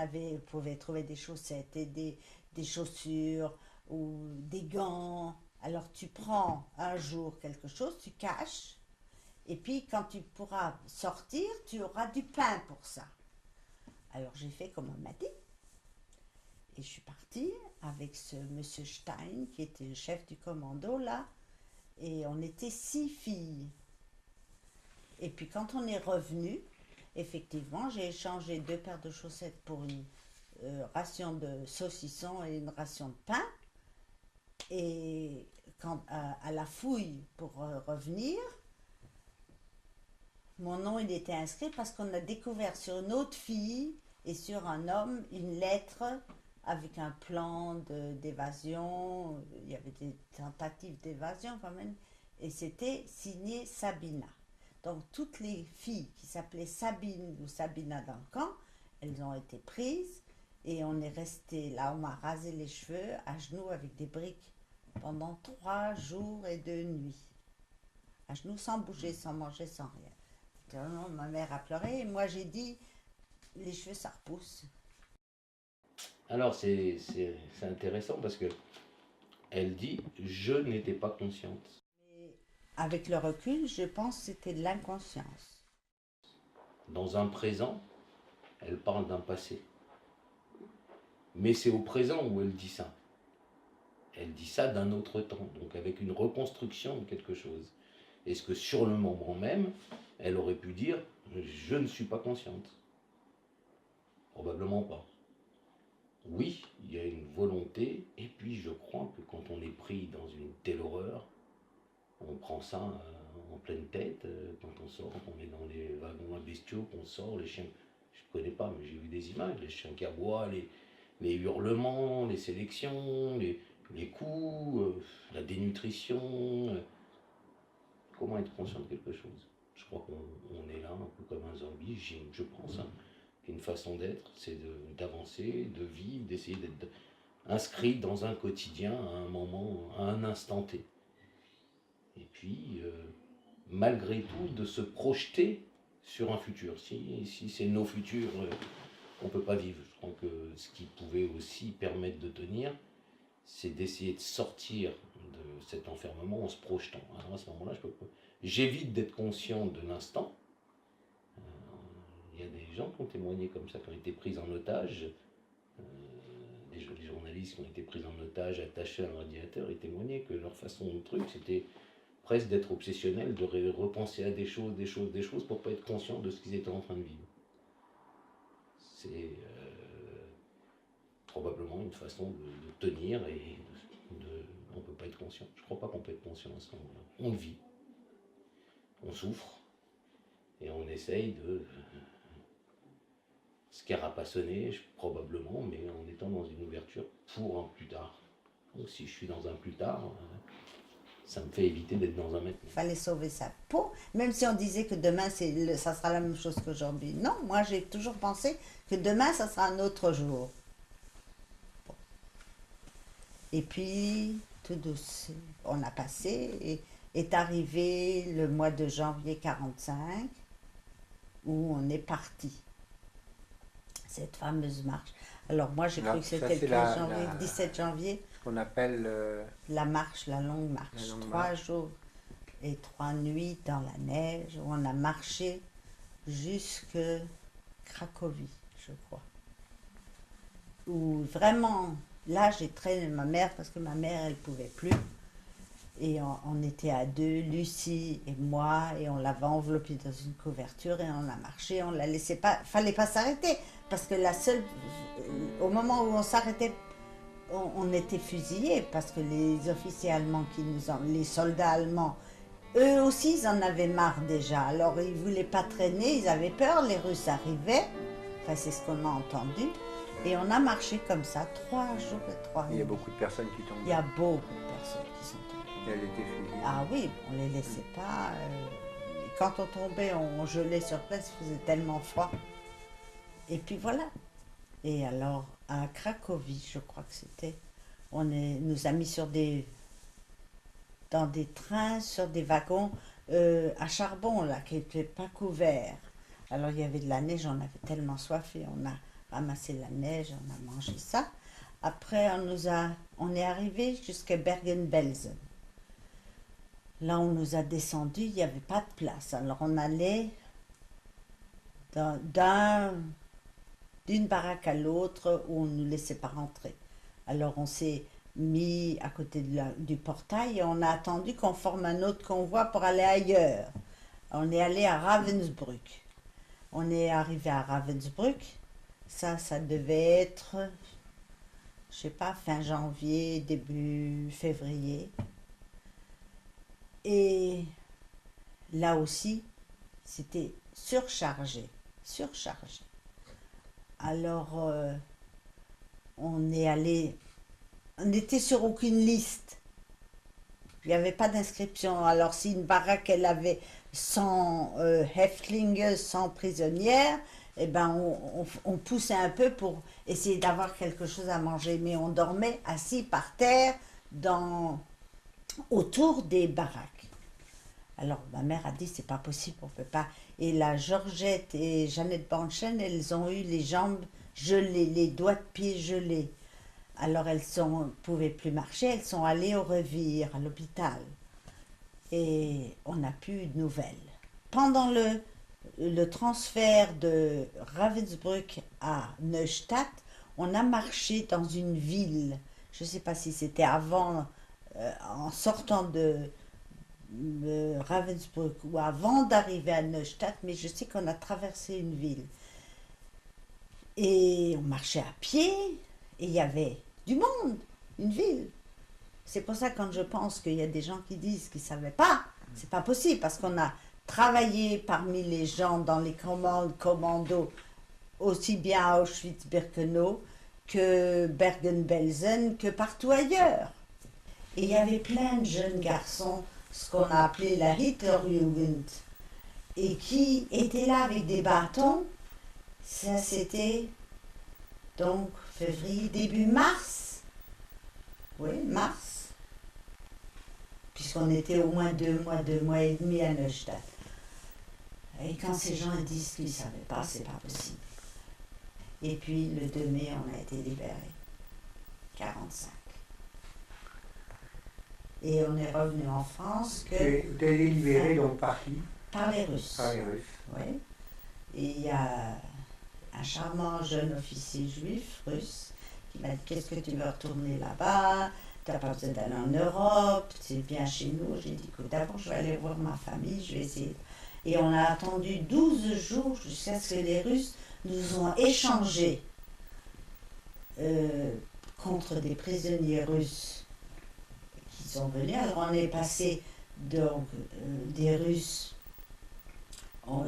pouvait trouver des chaussettes et des chaussures ou des gants. Alors tu prends un jour quelque chose, tu caches, et puis quand tu pourras sortir, tu auras du pain pour ça. Alors j'ai fait comme on m'a dit. Et je suis partie avec ce monsieur Stein, qui était le chef du commando là, et on était 6 filles. Et puis quand on est revenu, effectivement, j'ai échangé 2 paires de chaussettes pour une ration de saucisson et une ration de pain. Et quand, à la fouille pour revenir, mon nom il était inscrit parce qu'on a découvert sur une autre fille et sur un homme une lettre avec un plan d'évasion. Il y avait des tentatives d'évasion quand même, et c'était signé Sabina. Donc toutes les filles qui s'appelaient Sabine ou Sabina dans le camp, elles ont été prises et on est resté là, on m'a rasé les cheveux à genoux avec des briques pendant 3 jours et 2 nuits. À genoux, sans bouger, sans manger, sans rien. Ma mère a pleuré et moi j'ai dit, les cheveux ça repousse. Alors c'est intéressant parce que elle dit, je n'étais pas consciente. Et avec le recul, je pense que c'était de l'inconscience. Dans un présent, elle parle d'un passé. Mais c'est au présent où elle dit ça. Elle dit ça d'un autre temps, donc avec une reconstruction de quelque chose. Est-ce que sur le moment même, elle aurait pu dire « je ne suis pas consciente » ? Probablement pas. Oui, il y a une volonté, et puis je crois que quand on est pris dans une telle horreur, on prend ça en pleine tête, quand on sort, on est dans les wagons à bestiaux, qu'on sort, les chiens, je ne connais pas, mais j'ai vu des images, les chiens qui aboient, les hurlements, les sélections, les coups, la dénutrition. comment être conscient de quelque chose. Je crois qu'on est là un peu comme un zombie, je pense, hein, qu'une façon d'être, c'est d'avancer, de vivre, d'essayer d'être inscrit dans un quotidien à un moment, à un instant T. Et puis, malgré tout, de se projeter sur un futur. Si c'est nos futurs qu'on ne peut pas vivre, je crois que ce qui pouvait aussi permettre de tenir, c'est d'essayer de sortir de cet enfermement en se projetant. Alors à ce moment-là, j'évite d'être conscient de l'instant. Il y a des gens qui ont témoigné comme ça, qui ont été pris en otage. Les journalistes qui ont été pris en otage, attachés à un radiateur, ils témoignaient que leur façon de truc, c'était presque d'être obsessionnel, de repenser à des choses pour ne pas être conscient de ce qu'ils étaient en train de vivre. C'est probablement une façon de tenir et on ne peut pas être conscient. Je ne crois pas qu'on peut être conscient à ce moment-là. On le vit, on souffre et on essaye de se carapassonner, probablement, mais en étant dans une ouverture pour un plus tard. Donc si je suis dans un plus tard, ça me fait éviter d'être dans un maintenant. Il fallait sauver sa peau, même si on disait que demain ça sera la même chose qu'aujourd'hui. Non, moi j'ai toujours pensé que demain ça sera un autre jour. Bon. Et puis, tout doucement, on a passé, et est arrivé le mois de janvier 45, où on est parti. Cette fameuse marche. Alors moi j'ai cru que c'était le 15 janvier, 17 janvier. Ce qu'on appelle... la marche, la longue marche. 3 jours et 3 nuits dans la neige, où on a marché jusque Cracovie, je crois. Où vraiment, là j'ai traîné ma mère, parce que ma mère elle ne pouvait plus. Et on était à deux, Lucie et moi, et on l'avait enveloppée dans une couverture et on a marché, on la laissait pas, fallait pas s'arrêter, parce que au moment où on s'arrêtait, on était fusillés, parce que les officiers allemands les soldats allemands, eux aussi ils en avaient marre déjà, alors ils voulaient pas traîner, ils avaient peur, les Russes arrivaient, enfin c'est ce qu'on a entendu, et on a marché comme ça, 3 jours et 3 nuits. Il y a beaucoup de personnes qui tombent. Il y a beaucoup de personnes qui sont tombées. Et elle était fusillée. Ah oui, on les laissait pas. Quand on tombait, on gelait sur place, il faisait tellement froid. Et puis voilà. Et alors, à Cracovie, je crois que c'était, nous a mis dans des trains, sur des wagons à charbon, là, qui n'étaient pas couverts. Alors, il y avait de la neige, on avait tellement soif et on a ramassé la neige, on a mangé ça. Après, on est arrivé jusqu'à Bergen-Belsen. Là, on nous a descendus, il n'y avait pas de place. Alors, on allait d'une baraque à l'autre où on ne nous laissait pas rentrer. Alors, on s'est mis à côté du portail et on a attendu qu'on forme un autre convoi pour aller ailleurs. On est allé à Ravensbrück. On est arrivé à Ravensbrück. Ça devait être, je ne sais pas, fin janvier, début février. Et là aussi, c'était surchargé. Alors, on était sur aucune liste. Il n'y avait pas d'inscription. Alors, si une baraque, elle avait 100 Häftlinge, 100 prisonnières, eh ben, on poussait un peu pour essayer d'avoir quelque chose à manger. Mais on dormait assis par terre autour des baraques. Alors ma mère a dit c'est pas possible, on peut pas. Et la Georgette et Jeannette Banchen, elles ont eu les jambes gelées, les doigts de pied gelés. Alors elles ne pouvaient plus marcher, elles sont allées au Revire, à l'hôpital. Et on n'a plus eu de nouvelles. Pendant le transfert de Ravensbrück à Neustadt, on a marché dans une ville. Je ne sais pas si c'était avant, en sortant de Ravensbrück ou avant d'arriver à Neustadt, mais je sais qu'on a traversé une ville. Et on marchait à pied, et il y avait du monde, une ville. C'est pour ça quand je pense qu'il y a des gens qui disent qu'ils ne savaient pas, c'est pas possible, parce qu'on a travaillé parmi les gens dans les commandos, aussi bien à Auschwitz-Birkenau que Bergen-Belsen, que partout ailleurs. Et il y avait plein de jeunes garçons ce qu'on a appelé la Hitlerjugend, et qui étaient là avec des bâtons. Ça, c'était donc février, début mars. Oui, mars. Puisqu'on était au moins 2 mois et demi à Neustadt. Et quand ces gens disent qu'ils ne savaient pas, c'est pas possible. Et puis le 2 mai, on a été libérés. 45. Et on est revenu en France que... Vous avez libéré donc par qui? Par les Russes. Par les Russes. Oui. Et il y a un charmant jeune officier juif russe qui m'a dit: qu'est-ce que tu veux retourner là-bas? Tu n'as pas besoin d'aller en Europe, c'est bien chez nous. J'ai dit: écoute, d'abord je vais aller voir ma famille, je vais essayer. Et on a attendu 12 jours jusqu'à ce que les Russes nous ont échangé contre des prisonniers russes qui sont venus. Alors on est passé donc des Russes.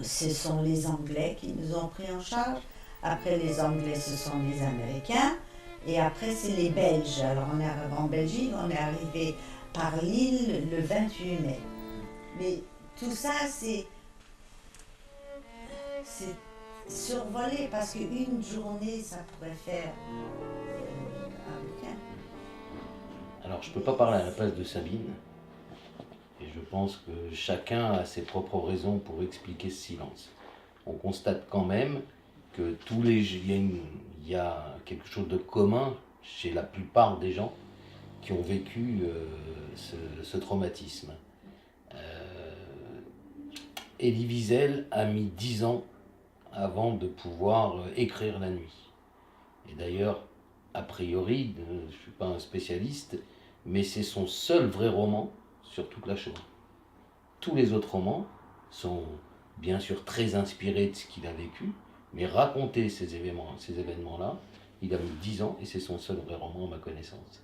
Ce sont les Anglais qui nous ont pris en charge. Après les Anglais, ce sont les Américains. Et après, c'est les Belges. Alors, on est arrivé en Belgique, on est arrivé par Lille le 28 mai. Mais tout ça, c'est survolé parce qu'une journée, ça pourrait faire un week-end. Alors, je ne peux pas parler à la place de Sabine. Et je pense que chacun a ses propres raisons pour expliquer ce silence. On constate quand même que il y a quelque chose de commun chez la plupart des gens qui ont vécu ce traumatisme. Elie Wiesel a mis 10 ans avant de pouvoir écrire La Nuit. Et d'ailleurs, a priori, je ne suis pas un spécialiste, mais c'est son seul vrai roman sur toute la Shoah. Tous les autres romans sont bien sûr très inspirés de ce qu'il a vécu, mais raconter ces événements-là, il a mis 10 ans et c'est son seul vrai roman à ma connaissance.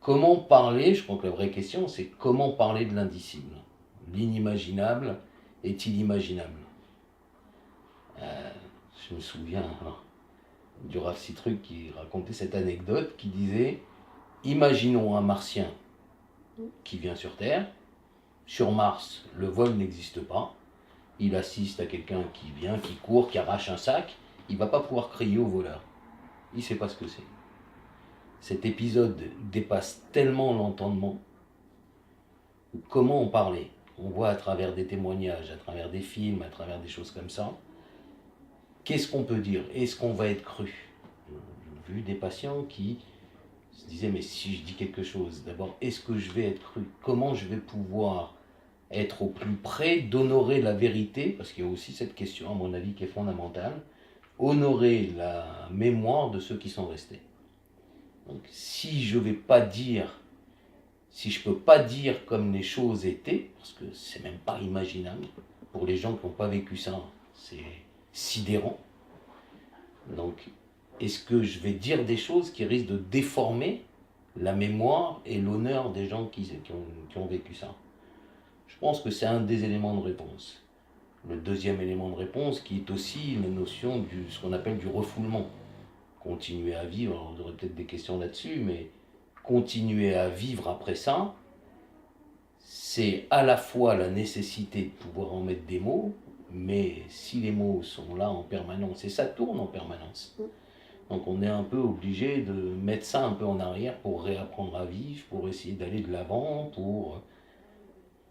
Comment parler, je crois que la vraie question, c'est comment parler de l'indicible? L'inimaginable est-il imaginable? Je me souviens du Rav Citruc qui racontait cette anecdote qui disait: imaginons un martien qui vient sur Terre. Sur Mars, le vol n'existe pas. Il assiste à quelqu'un qui vient, qui court, qui arrache un sac. Il ne va pas pouvoir crier au voleur. Il ne sait pas ce que c'est. Cet épisode dépasse tellement l'entendement. Comment en parler? On voit à travers des témoignages, à travers des films, à travers des choses comme ça. Qu'est-ce qu'on peut dire? Est-ce qu'on va être cru? J'ai vu des patients qui se disaient: mais si je dis quelque chose, d'abord, est-ce que je vais être cru? Comment je vais pouvoir être au plus près d'honorer la vérité? Parce qu'il y a aussi cette question, à mon avis, qui est fondamentale. Honorer la mémoire de ceux qui sont restés. Donc, si je ne peux pas dire comme les choses étaient, parce que c'est même pas imaginable, pour les gens qui n'ont pas vécu ça, c'est sidérant. Donc, est-ce que je vais dire des choses qui risquent de déformer la mémoire et l'honneur des gens qui ont vécu ça? Je pense que c'est un des éléments de réponse. Le deuxième élément de réponse, qui est aussi la notion de ce qu'on appelle du refoulement. Continuer à vivre, alors on aurait peut-être des questions là-dessus, mais continuer à vivre après ça, c'est à la fois la nécessité de pouvoir en mettre des mots, mais si les mots sont là en permanence, et ça tourne en permanence, donc on est un peu obligé de mettre ça un peu en arrière pour réapprendre à vivre, pour essayer d'aller de l'avant, pour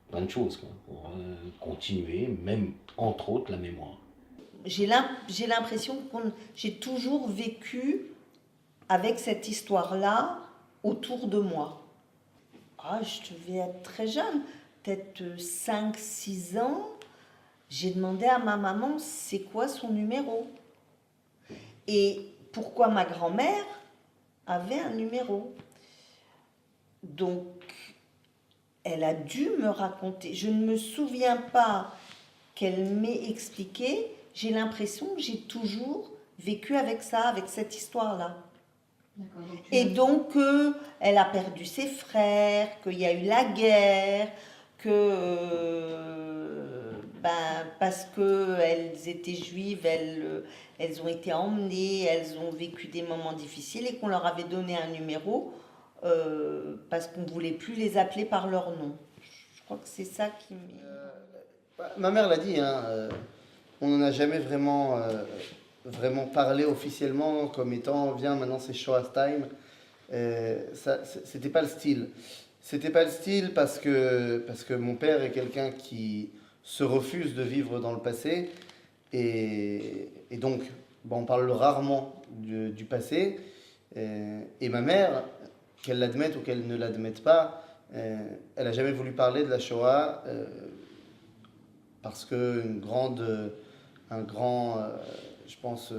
plein de choses, quoi, pour continuer, même entre autres la mémoire. J'ai l'impression que j'ai toujours vécu avec cette histoire-là autour de moi. Je devais être très jeune, peut-être 5-6 ans. J'ai demandé à ma maman c'est quoi son numéro et pourquoi ma grand-mère avait un numéro. Donc, elle a dû me raconter. Je ne me souviens pas qu'elle m'ait expliqué. J'ai l'impression que j'ai toujours vécu avec ça, avec cette histoire-là. Et donc, elle a perdu ses frères, qu'il y a eu la guerre, parce qu'elles étaient juives, elles ont été emmenées, elles ont vécu des moments difficiles et qu'on leur avait donné un numéro parce qu'on ne voulait plus les appeler par leur nom. crois que c'est ça qui Ma mère l'a dit, hein, on n'en a jamais vraiment parlé officiellement comme étant viens maintenant c'est Shoah time. C'était pas le style. C'était pas le style parce que mon père est quelqu'un qui se refuse de vivre dans le passé et donc on parle rarement du passé. Et ma mère, qu'elle l'admette ou qu'elle ne l'admette pas, elle n'a jamais voulu parler de la Shoah parce qu'un grand, je pense,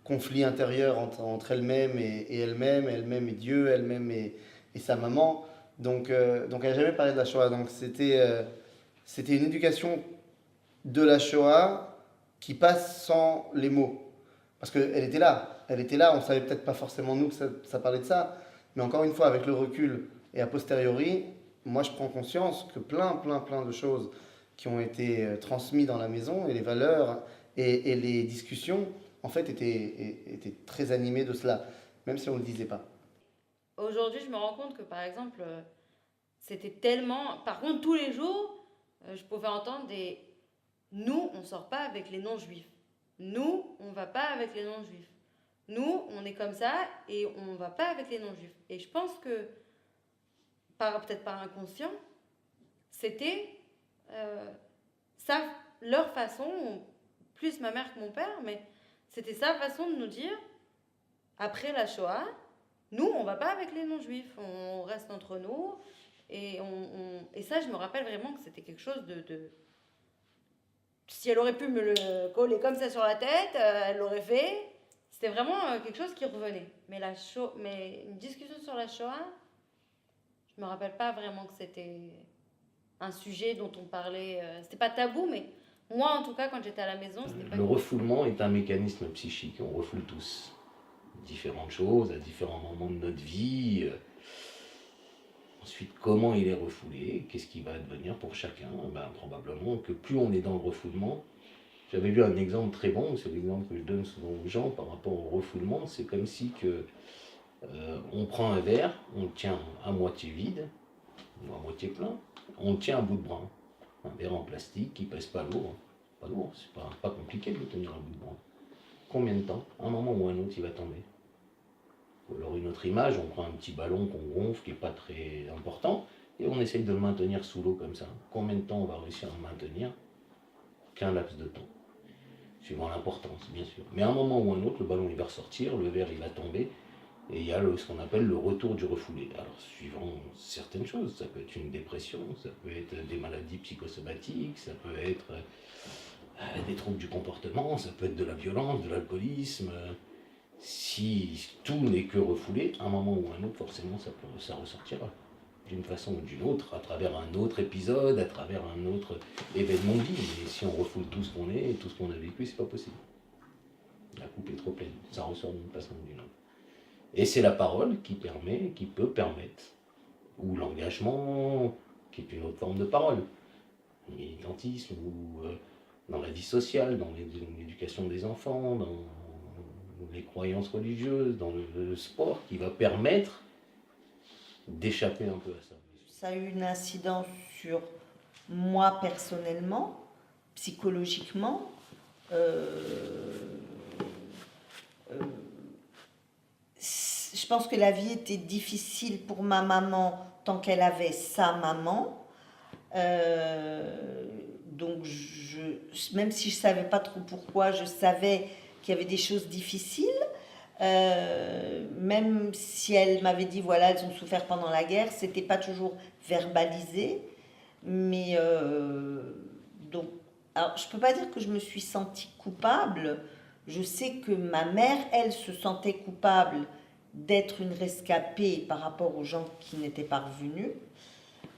conflit intérieur entre elle-même et elle-même et Dieu, elle-même et sa maman. Donc elle n'a jamais parlé de la Shoah. Donc c'était une éducation de la Shoah qui passe sans les mots. Parce qu'elle était là, on ne savait peut-être pas forcément nous que ça parlait de ça, mais encore une fois, avec le recul et a posteriori, moi je prends conscience que plein de choses qui ont été transmises dans la maison, et les valeurs et les discussions, en fait, étaient très animées de cela, même si on ne le disait pas. Aujourd'hui, je me rends compte que, par exemple, c'était tellement... Par contre, tous les jours, je pouvais entendre des... Nous, on ne sort pas avec les non-juifs. Nous, on ne va pas avec les non-juifs. Nous, on est comme ça et on ne va pas avec les non-juifs. Et je pense que, peut-être par inconscient, c'était leur façon, plus ma mère que mon père, mais c'était sa façon de nous dire, après la Shoah, nous, on ne va pas avec les non-juifs, on reste entre nous. Et ça, je me rappelle vraiment que c'était quelque chose de... Si elle aurait pu me le coller comme ça sur la tête, elle l'aurait fait. C'était vraiment quelque chose qui revenait. Mais une discussion sur la Shoah, je me rappelle pas vraiment que c'était un sujet dont on parlait. C'était pas tabou, mais moi, en tout cas, quand j'étais à la maison, c'était pas... Le refoulement est un mécanisme psychique. On refoule tous différentes choses à différents moments de notre vie. Ensuite, comment il est refoulé, qu'est-ce qui va advenir pour chacun? Probablement que plus on est dans le refoulement, j'avais vu un exemple très bon, c'est l'exemple que je donne souvent aux gens par rapport au refoulement, c'est comme si on prend un verre, on le tient à moitié vide, ou à moitié plein, on le tient à bout de bras. Un verre en plastique qui pèse pas lourd, c'est pas compliqué de le tenir à bout de bras. Combien de temps? Un moment ou un autre, il va tomber. Ou alors une autre image, on prend un petit ballon qu'on gonfle, qui n'est pas très important, et on essaye de le maintenir sous l'eau comme ça. Combien de temps on va réussir à le maintenir? Qu'un laps de temps. Suivant l'importance, bien sûr. Mais à un moment ou un autre, le ballon il va ressortir, le verre il va tomber, et il y a ce qu'on appelle le retour du refoulé. Alors, suivant certaines choses, ça peut être une dépression, ça peut être des maladies psychosomatiques, ça peut être des troubles du comportement, ça peut être de la violence, de l'alcoolisme... Si tout n'est que refoulé, à un moment ou un autre, forcément, ça ressortira d'une façon ou d'une autre, à travers un autre épisode, à travers un autre événement de vie. Mais si on refoule tout ce qu'on est et tout ce qu'on a vécu, c'est pas possible. La coupe est trop pleine, ça ressort d'une façon ou d'une autre. Et c'est la parole qui peut permettre, ou l'engagement, qui est une autre forme de parole, le militantisme, ou dans la vie sociale, dans l'éducation des enfants, dans les croyances religieuses, dans le sport, qui va permettre d'échapper un peu à ça. Ça a eu une incidence sur moi personnellement, psychologiquement. Je pense que la vie était difficile pour ma maman tant qu'elle avait sa maman. Donc, même si je ne savais pas trop pourquoi, je savais qu'il y avait des choses difficiles. Même si elle m'avait dit, voilà, elles ont souffert pendant la guerre, c'était pas toujours verbalisé. Mais, donc, alors, je peux pas dire que je me suis sentie coupable. Je sais que ma mère, elle, se sentait coupable d'être une rescapée par rapport aux gens qui n'étaient pas revenus.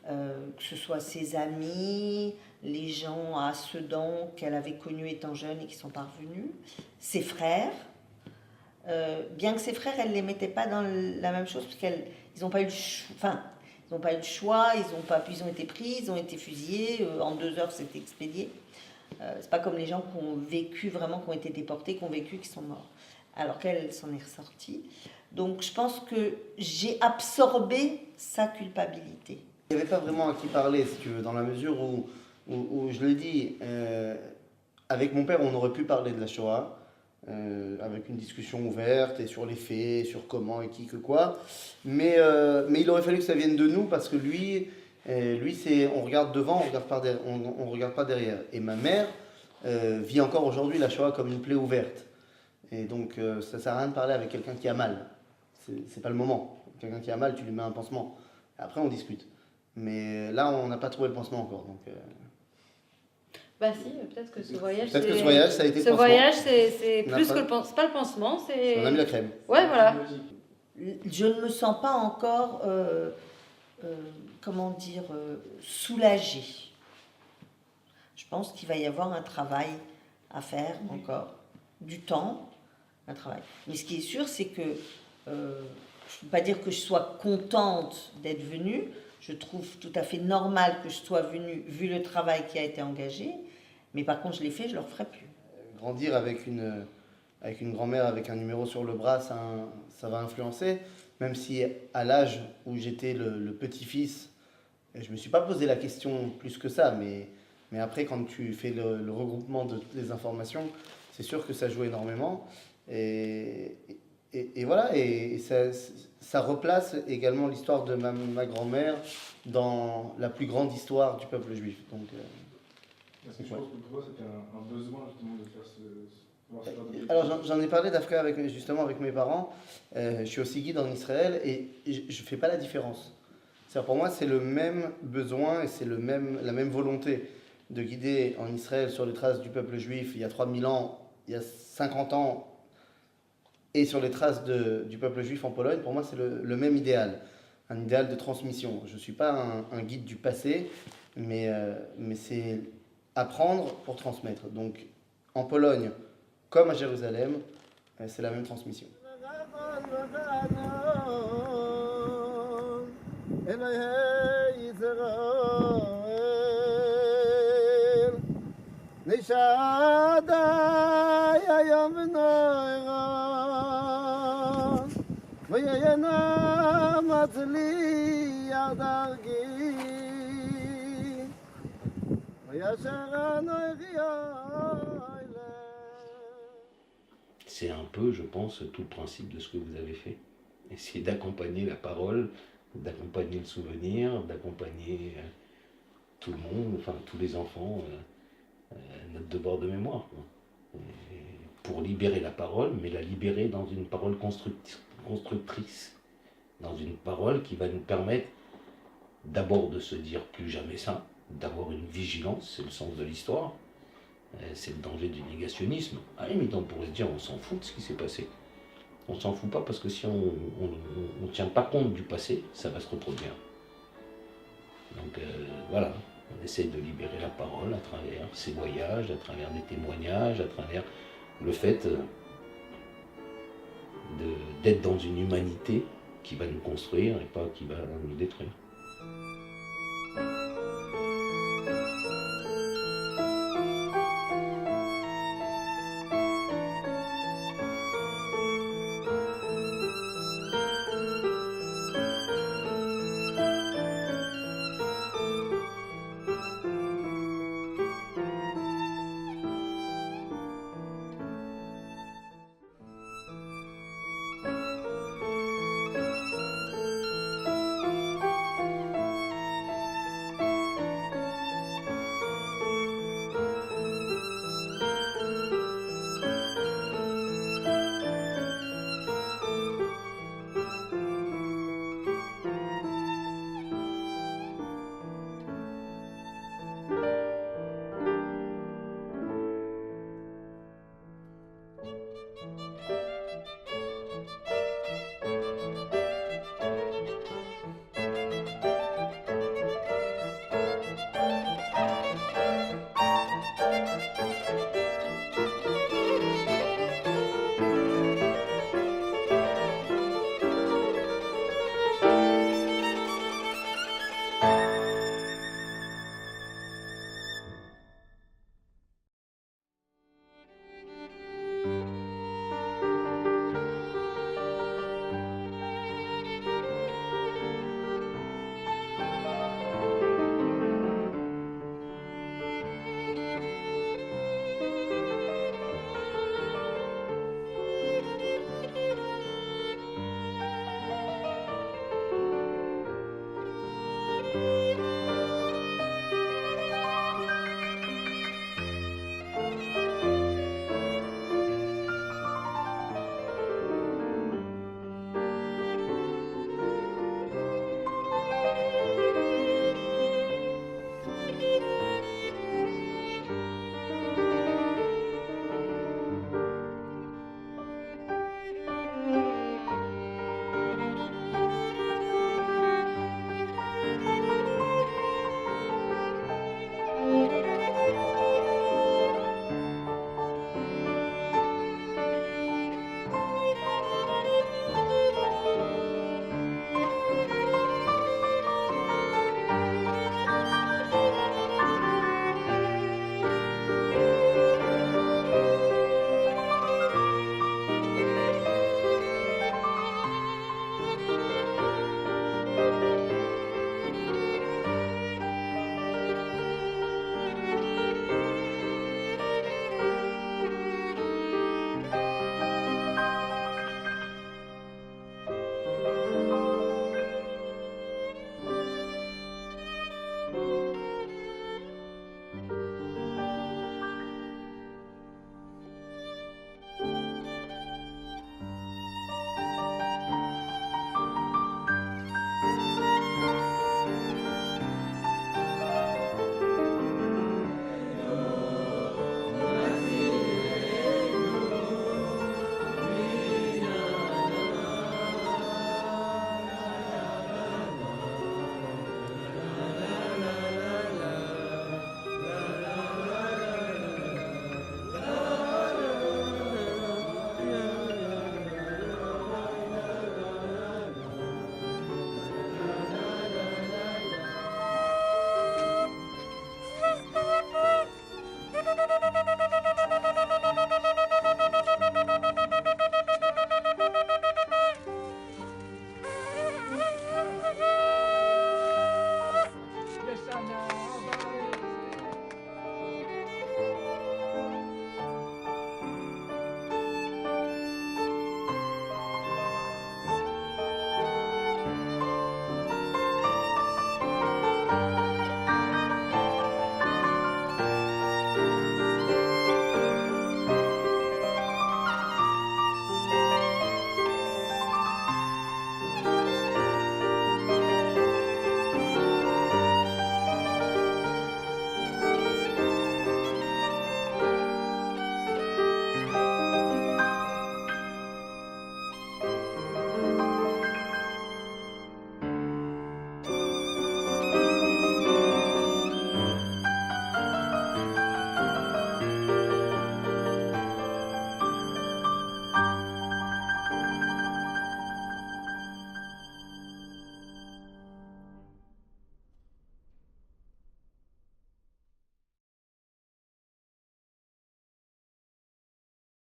Que ce soit ses amis, les gens à Sedan qu'elle avait connus étant jeune et qui sont parvenus, ses frères. Bien que ses frères, elle ne les mettait pas dans la même chose, parce qu'ils n'ont pas eu le choix, ils ont été pris, ils ont été fusillés, en 2 heures c'était expédié. C'est pas comme les gens qui ont vécu vraiment, qui ont été déportés, qui ont vécu, qui sont morts. Alors qu'elle s'en est ressortie. Donc je pense que j'ai absorbé sa culpabilité. Il n'y avait pas vraiment à qui parler, si tu veux, dans la mesure où je l'ai dit, avec mon père, on aurait pu parler de la Shoah, avec une discussion ouverte et sur les faits, sur comment et qui que quoi. Mais il aurait fallu que ça vienne de nous parce que lui c'est on regarde devant, on regarde pas derrière. Et ma mère vit encore aujourd'hui la Shoah comme une plaie ouverte. Et donc ça sert à rien de parler avec quelqu'un qui a mal. C'est pas le moment. Quelqu'un qui a mal, tu lui mets un pansement. Après on discute. Mais là on n'a pas trouvé le pansement encore. Donc, Bah si, peut-être que ce voyage, ça a été le pansement. Ce voyage, c'est plus que le pansement. C'est pas le pansement, c'est... On a mis la crème. Ouais, voilà. Je ne me sens pas encore, comment dire, soulagée. Je pense qu'il va y avoir un travail à faire encore, du temps, un travail. Mais ce qui est sûr, c'est que je ne peux pas dire que je sois contente d'être venue. Je trouve tout à fait normal que je sois venue, vu le travail qui a été engagé. Mais par contre, je l'ai fait, je ne le referai plus. Grandir avec une grand-mère avec un numéro sur le bras, ça va influencer. Même si à l'âge où j'étais le petit-fils, je ne me suis pas posé la question plus que ça. Mais après, quand tu fais le regroupement de toutes les informations, c'est sûr que ça joue énormément. Et voilà, et ça replace également l'histoire de ma grand-mère dans la plus grande histoire du peuple juif. Donc, est-ce que tu penses que pour toi c'était un besoin justement de faire ce Alors j'en ai parlé d'après justement avec mes parents. Je suis aussi guide en Israël et je ne fais pas la différence. Pour moi c'est le même besoin et c'est la même volonté de guider en Israël sur les traces du peuple juif il y a 3000 ans, il y a 50 ans et sur les traces du peuple juif en Pologne. Pour moi c'est le même idéal, un idéal de transmission. Je ne suis pas un guide du passé, mais c'est apprendre pour transmettre. Donc en Pologne comme à Jérusalem, c'est la même transmission. C'est un peu, je pense, tout le principe de ce que vous avez fait. Essayer d'accompagner la parole, d'accompagner le souvenir, d'accompagner tout le monde, enfin tous les enfants, notre devoir de mémoire. Pour libérer la parole, mais la libérer dans une parole constructrice, dans une parole qui va nous permettre d'abord de se dire plus jamais ça, d'avoir une vigilance, c'est le sens de l'histoire, c'est le danger du négationnisme. À la limite, on pourrait se dire on s'en fout de ce qui s'est passé. On s'en fout pas parce que si on ne tient pas compte du passé, ça va se reproduire. Donc voilà, on essaye de libérer la parole à travers ces voyages, à travers des témoignages, à travers le fait d'être dans une humanité qui va nous construire et pas qui va nous détruire.